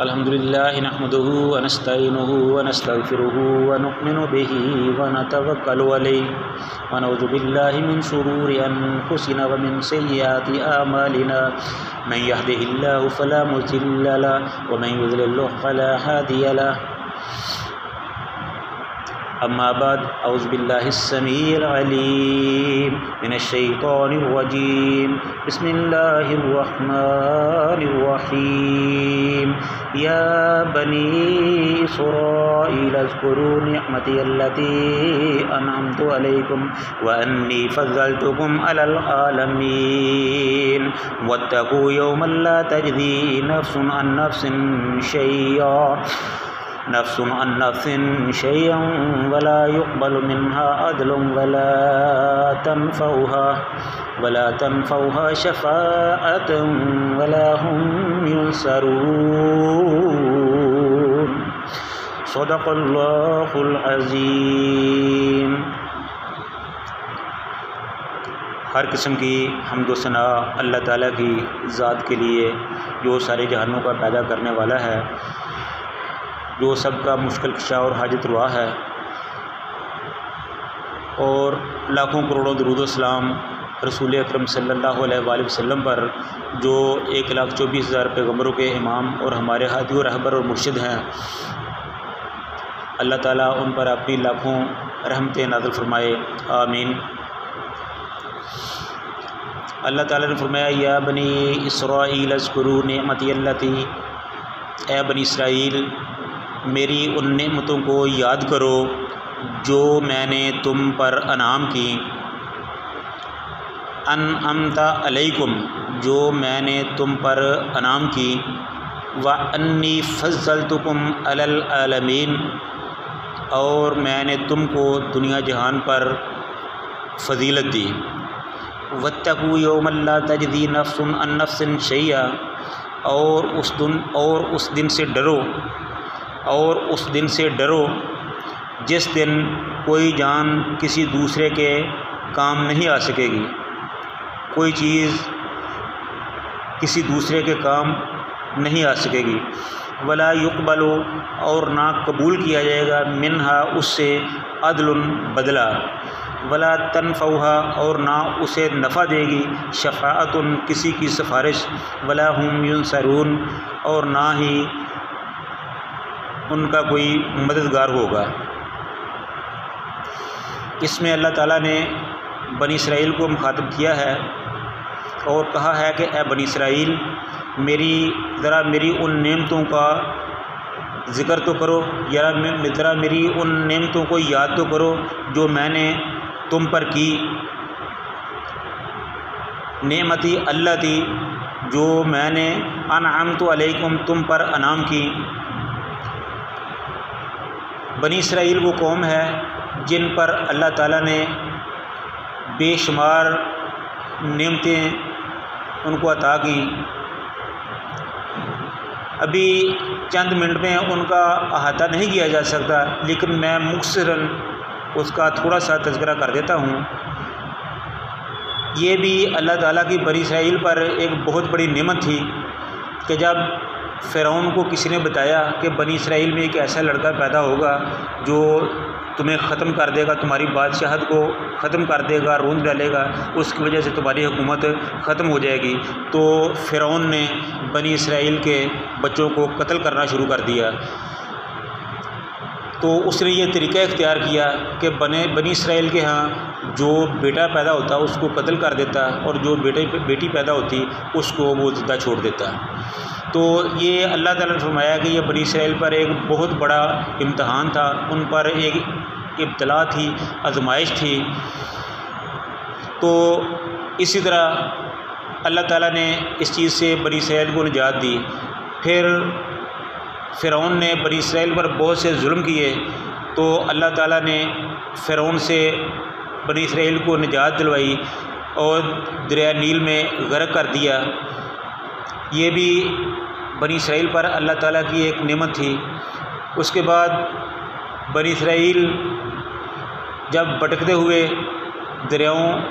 अल्हम्दुलिल्लाह नहमदुहु व नस्तईनुहु व नस्तगफिरुहु व नु'मिनु बिही व नतवक्कलु अलैहि व नऊज़ु बिल्लाहि मिन शुरूरि अनफुसिना व मिन सय्यिआति आमालिना मन यहदिहिल्लाहु फला मुज़िल्ल लहु व मन युज़लिल्हु फला हादिय लहु। अम्मा बाद औज़ु बिल्लाहिस समीइल अलीम मिनश शैतानिर रजीम बिस्मिल्लाहिर रहमानिर रहीम या बनी इस्राईल अज़्कुरू निअमती अल्लती अनअमतु अलैकुम व अन्नी फ़ज़्ज़लतुकुम अलल आलमीन वत्तक़ू यौमन ला तजज़ी नफ़्सुन अन नफ़्सिन शैअन वला युक़बलु मिन्हा अदलुन वला तनफ़उहा शफ़ाअतुन वला हुम युनसरून। सदक़ल्लाहुल अज़ीम। हर किस्म की हम्द व सना अल्लाह ताला की ज़ात के लिए जो सारे जहानों का पैदा करने वाला है, जो सबका मुश्किल कुशा और हाजत रुआ है, और लाखों करोड़ों दुरूद व सलाम रसूल अकरम सल्लल्लाहु अलैहि वसल्लम पर जो 1,24,000 पैगम्बरों के इमाम और हमारे हादी और रहबर और मुर्शिद हैं। अल्लाह ताला उन पर अपनी लाखों रहमतें नाज़िल फरमाए, आमीन। अल्लाह ताला ने फरमाया या बनी इस्राईल अज़्कुरू निअमती अल्लती, ए बनी इसराइल मेरी उन नेमतों को याद करो जो मैंने तुम पर अनाम की। अनअमता अलैकुम, जो मैंने तुम पर अनाम की। व अन्नी फ़ज़्ज़लतुकुम अलल आलमीन, और मैंने तुमको दुनिया जहान पर फ़जीलत दी। वत्तक़ू यौमन ला तजज़ी नफ़्सुन अन नफ़्सिन शैअ, और उस दिन से डरो जिस दिन कोई जान किसी दूसरे के काम नहीं आ सकेगी, कोई चीज़ किसी दूसरे के काम नहीं आ सकेगी। वला युक़बलु, और ना कबूल किया जाएगा, मिन्हा उससे अदलुन बदला। वला तनफ़उहा, और ना उसे नफ़ा देगी, शफ़ाअतुन किसी की सिफारिश। वला हुम युनसरून, और ना ही उनका कोई मददगार होगा। इसमें अल्लाह ताला ने बनी इसराइल को मुखातब किया है और कहा है कि ए बनी इसराइल ज़रा मेरी उन नेमतों का ज़िक्र तो करो, ज़रा मेरी उन नेमतों को याद तो करो जो मैंने तुम पर की। नेमती अल्लती, जो मैंने अनअमतु अलैकुम तुम पर अनाम की। बनी इसराइल वो कौम है जिन पर अल्लाह ताला ने बेशुमार नेमतें उनको अता की। अभी चंद मिनट में उनका अहाता नहीं किया जा सकता, लेकिन मैं मुख्तसरन उसका थोड़ा सा तज़किरा कर देता हूँ। ये भी अल्लाह ताला की बनी इसराइल पर एक बहुत बड़ी नेमत थी कि जब फ़िरौन को किसी ने बताया कि बनी इसराइल में एक ऐसा लड़का पैदा होगा जो तुम्हें ख़त्म कर देगा, तुम्हारी बादशाहत को ख़त्म कर देगा, रोंद डालेगा, उसकी वजह से तुम्हारी हुकूमत ख़त्म हो जाएगी। तो फ़िरौन ने बनी इसराइल के बच्चों को कत्ल करना शुरू कर दिया। तो उसने ये तरीका इख्तियार किया कि बनी इसराइल के यहाँ जो बेटा पैदा होता उसको कत्ल कर देता, और जो बेटी पैदा होती उसको वो ज़िंदा छोड़ देता। तो ये अल्लाह ताला ने फरमाया कि ये बनी इसराइल पर एक बहुत बड़ा इम्तहान था, उन पर एक इब्तला थी, आजमाइश थी। तो इसी तरह अल्लाह ताला ने इस चीज़ से बनी इसराइल को निजात दी। फिर फ़िरौन ने बनी इसराइल पर बहुत से जुल्म किए, तो अल्लाह ताला ने फ़िरौन से बनी इसराइल को निजात दिलवाई और दरिया नील में गर्क कर दिया। ये भी बनी इसराइल पर अल्लाह ताला की एक नेमत थी। उसके बाद बनी इसराइल जब भटकते हुए दरियाओं,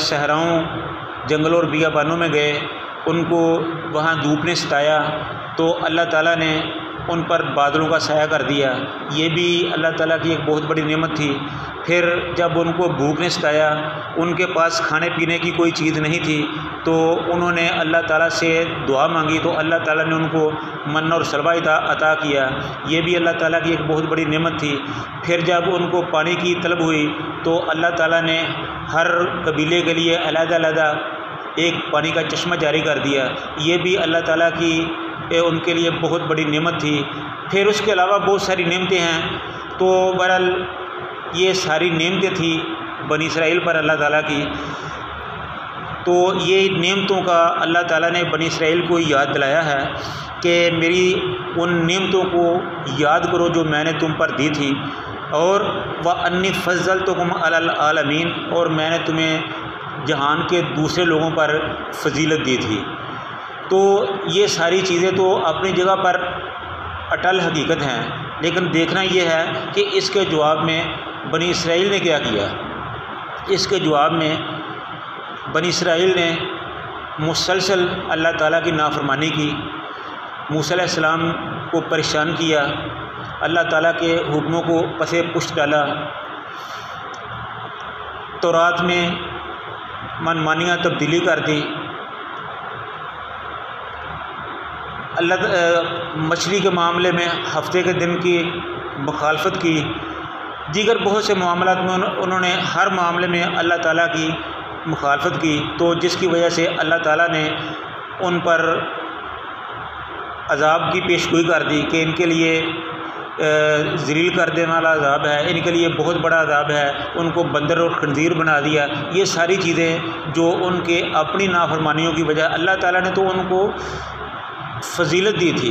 सहराओं, जंगलों और बियाबानों में गए उनको वहाँ धूप ने सताया तो अल्लाह ताला ने उन पर बादलों का साया कर दिया, ये भी अल्लाह ताला की एक बहुत बड़ी नेमत थी। फिर जब उनको भूख ने सताया, उनके पास खाने पीने की कोई चीज़ नहीं थी, तो उन्होंने अल्लाह ताला से दुआ मांगी तो अल्लाह ताला ने उनको मन और सलवा अता किया, ये भी अल्लाह ताला की एक बहुत बड़ी नेमत थी। फिर जब उनको पानी की तलब हुई तो अल्लाह ताला ने हर कबीले के लिए अलग-अलग एक पानी का चश्मा जारी कर दिया, ये भी अल्लाह ताला की उनके लिए बहुत बड़ी नेमत थी। फिर उसके अलावा बहुत सारी नेमतें हैं। तो बहरहाल ये सारी नेमतें थी बनी इसराइल पर अल्लाह ताला की। तो ये नेमतों का अल्लाह ताला ने बनी इसराइल को याद दिलाया है कि मेरी उन नेमतों को याद करो जो मैंने तुम पर दी थी, और वह अन्नी फ़ज़्ज़लतुकुम अलल आलमीन, और मैंने तुम्हें जहान के दूसरे लोगों पर फजीलत दी थी। तो ये सारी चीज़ें तो अपनी जगह पर अटल हकीकत हैं, लेकिन देखना ये है कि इसके जवाब में बनी इसराइल ने क्या किया। इसके जवाब में बनी इसराइल ने मुसलसल अल्लाह ताला की नाफरमानी की, मूसा अलैहिस्सलाम को परेशान किया, अल्लाह ताला के हुक्मों को पसे पुष्ट डाला, तौरात में मनमानियाँ तब्दीली कर दी, मछली के मामले में हफ्ते के दिन की मुखालफत की, दीगर बहुत से मामलात में उन्होंने हर मामले में अल्लाह ताला की मुखालफत की। तो जिसकी वजह से अल्लाह ताला ने उन पर अज़ाब की पेशगोई कर दी कि इनके लिए ज़लील कर देने वाला अज़ाब है, इनके लिए बहुत बड़ा अज़ाब है, उनको बंदर और खंजीर बना दिया। ये सारी चीज़ें जो उनके अपनी नाफरमानियों की वजह, अल्लाह ताला ने तो उनको फजीलत दी थी,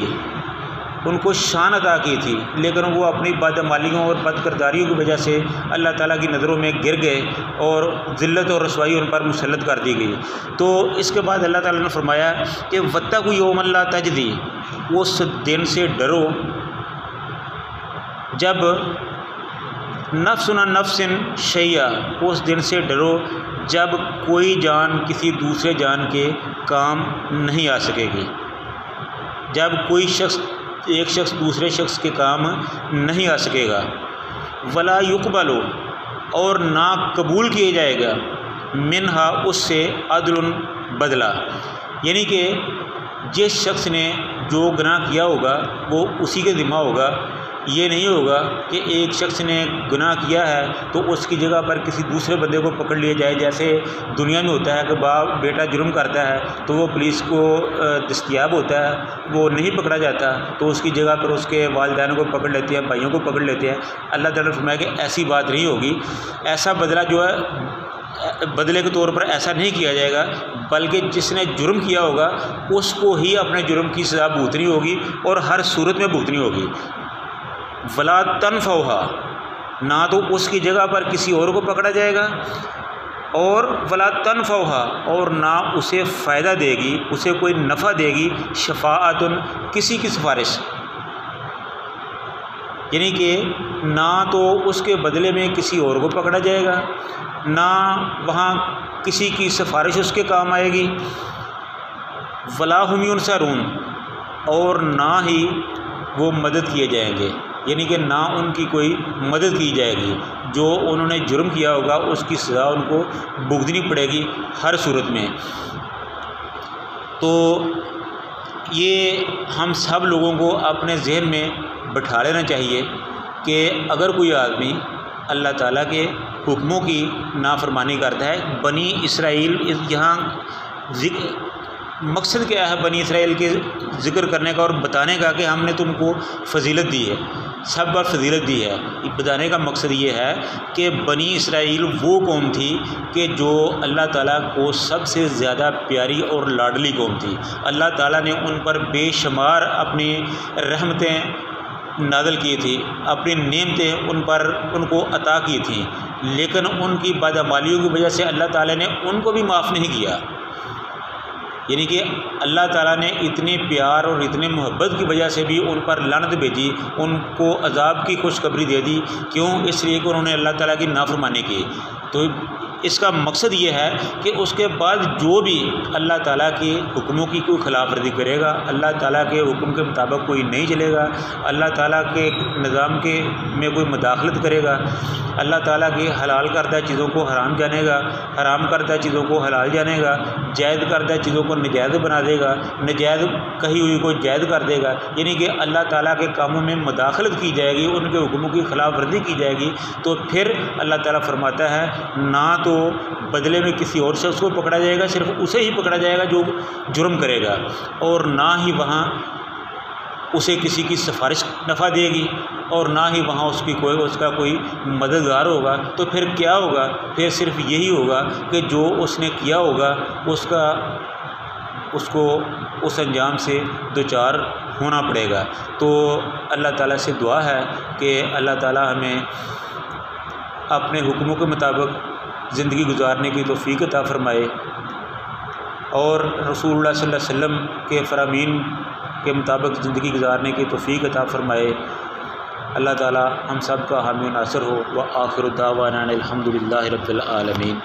उनको शान अता की थी, लेकिन वो अपनी बदअमालियों और बदकिरदारियों की वजह से अल्लाह ताला की नज़रों में गिर गए और ज़िल्लत और रसवाई उन पर मुसल्लत कर दी गई। तो इसके बाद अल्लाह ताला ने फरमाया कि वत्तक़ू यौमन ला तजज़ी, उस दिन से डरो जब नफ्सुन अन नफ्सिन शैया, उस दिन से डरो जब कोई जान किसी दूसरे जान के काम नहीं आ सकेगी, जब कोई शख्स एक शख्स दूसरे शख्स के काम नहीं आ सकेगा। वला युक़बलु, और ना कबूल किया जाएगा, मिनहा, उससे अदलुन, बदला। यानी कि जिस शख्स ने जो गुनाह किया होगा वो उसी के ज़िम्मा होगा। ये नहीं होगा कि एक शख्स ने गुनाह किया है तो उसकी जगह पर किसी दूसरे बंदे को पकड़ लिया जाए। जैसे दुनिया में होता है कि बाप बेटा जुर्म करता है तो वो पुलिस को दस्तयाब होता है, वो नहीं पकड़ा जाता तो उसकी जगह पर उसके वालिदैन को पकड़ लेते हैं, भाइयों को पकड़ लेते हैं। अल्लाह ताला ने फरमाया कि ऐसी बात नहीं होगी, ऐसा बदला जो है बदले के तौर पर ऐसा नहीं किया जाएगा, बल्कि जिसने जुर्म किया होगा उसको ही अपने जुर्म की सज़ा भुगतनी होगी और हर सूरत में भुगतनी होगी। वला तनफ़ौहा, ना तो उसकी जगह पर किसी और को पकड़ा जाएगा, और वला तनफ़ौहा, और ना उसे फ़ायदा देगी, उसे कोई नफ़ा देगी, शफ़ाअतुन, किसी की सिफारिश। यानी कि ना तो उसके बदले में किसी और को पकड़ा जाएगा, ना वहाँ किसी की सिफारिश उसके काम आएगी। वला हुम युनसरून, और ना ही वो मदद किए जाएंगे, यानी कि ना उनकी कोई मदद की जाएगी। जो उन्होंने जुर्म किया होगा उसकी सज़ा उनको भुगतनी पड़ेगी हर सूरत में। तो ये हम सब लोगों को अपने जहन में बैठा लेना चाहिए कि अगर कोई आदमी अल्लाह ताला के हुक्मों की नाफरमानी करता है, बनी इसराइल, यहाँ मकसद क्या है बनी इसराइल के ज़िक्र करने का और बताने का कि हमने तुमको फजीलत दी है, सब पर फजीलत दी है। बताने का मकसद ये है कि बनी इसराइल वो कौम थी कि जो अल्लाह ताला को सबसे ज़्यादा प्यारी और लाडली कौम थी। अल्लाह ताला ने उन पर बेशुमार अपनी रहमतें नाज़िल की थी, अपनी नेमतें उन पर उनको अता की थी, लेकिन उनकी बदअमालियों की वजह से अल्लाह ताला ने उनको भी माफ़ नहीं किया। यानी कि अल्लाह ताला ने इतने प्यार और इतने मोहब्बत की वजह से भी उन पर लानत भेजी, उनको अज़ाब की खुशखबरी दे दी। क्यों? इसलिए कि उन्होंने अल्लाह ताला की नाफरमानी की। तो इसका मकसद ये है कि उसके बाद जो भी अल्लाह ताला के हुक्मों की कोई खिलाफ वर्जी करेगा, अल्लाह ताला के हुक्म के मुताबिक कोई नहीं चलेगा, अल्लाह ताला के निज़ाम के में कोई मुदाखलत करेगा, अल्लाह ताला की हलाल करदा चीज़ों को हराम जानेगा, हराम करदा चीज़ों को हलाल जानेगा, जायज़ करदा चीज़ों को नजायज़ बना देगा, नजायज़ कही हुई को जायज़ कर देगा, यानी कि अल्लाह ताला के कामों में मुदाखलत की जाएगी, उनके हुक्मों की खिलाफ वर्जी की जाएगी, तो फिर अल्लाह ताला फरमाता है ना तो बदले में किसी और शख्स को पकड़ा जाएगा, सिर्फ उसे ही पकड़ा जाएगा जो जुर्म करेगा, और ना ही वहाँ उसे किसी की सिफारिश नफ़ा देगी, और ना ही वहाँ उसका कोई मददगार होगा। तो फिर क्या होगा? फिर सिर्फ यही होगा कि जो उसने किया होगा उसको उस अंजाम से दोचार होना पड़ेगा। तो अल्लाह ताला से दुआ है कि अल्लाह ताला हमें अपने हुक्मों के मुताबिक ज़िंदगी गुजारने की तौफ़ीक अता फ़रमाए और रसूलुल्लाह सल्लल्लाहु अलैहि वसल्लम के फ़रामीन के मुताबिक ज़िंदगी गुजारने की तौफ़ीक अता फ़रमाए। अल्लाह ताला हम सब का हामी नासर हो। व आखिर दावाना अनिल हम्दुलिल्लाहि रब्बिल आलमीन।